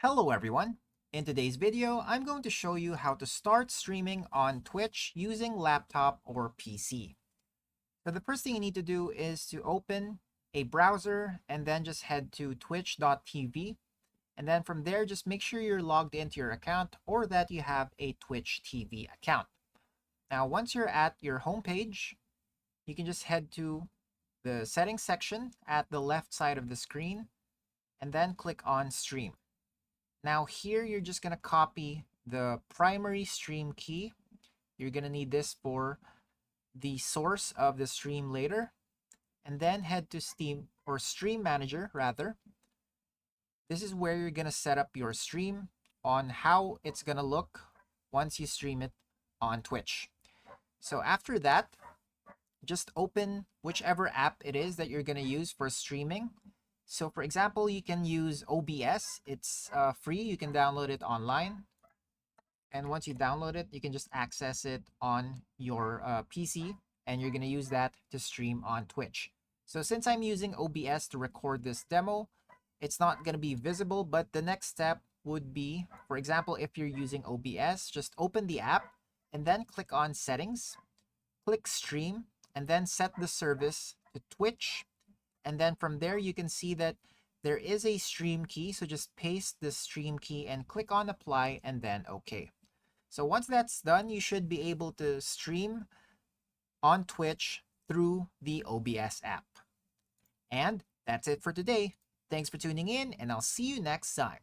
Hello everyone! In today's video, I'm going to show you how to start streaming on Twitch using laptop or PC. So the first thing you need to do is to open a browser and then just head to twitch.tv, and then from there just make sure you're logged into your account or that you have a Twitch TV account. Now once you're at your homepage, you can just head to the settings section at the left side of the screen and then click on stream. Now here you're just going to copy the primary stream key. You're going to need this for the source of the stream later. And then head to Steam or Stream Manager rather. This is where you're going to set up your stream on how it's going to look once you stream it on Twitch. So after that, just open whichever app it is that you're going to use for streaming. So for example, you can use OBS. It's free. You can download it online. And once you download it, you can just access it on your PC, and you're going to use that to stream on Twitch. So since I'm using OBS to record this demo, it's not going to be visible, but the next step would be, for example, if you're using OBS, just open the app and then click on Settings, click Stream, and then set the service to Twitch. And then from there, you can see that there is a stream key. So just paste the stream key and click on Apply and then OK. So once that's done, you should be able to stream on Twitch through the OBS app. And that's it for today. Thanks for tuning in, and I'll see you next time.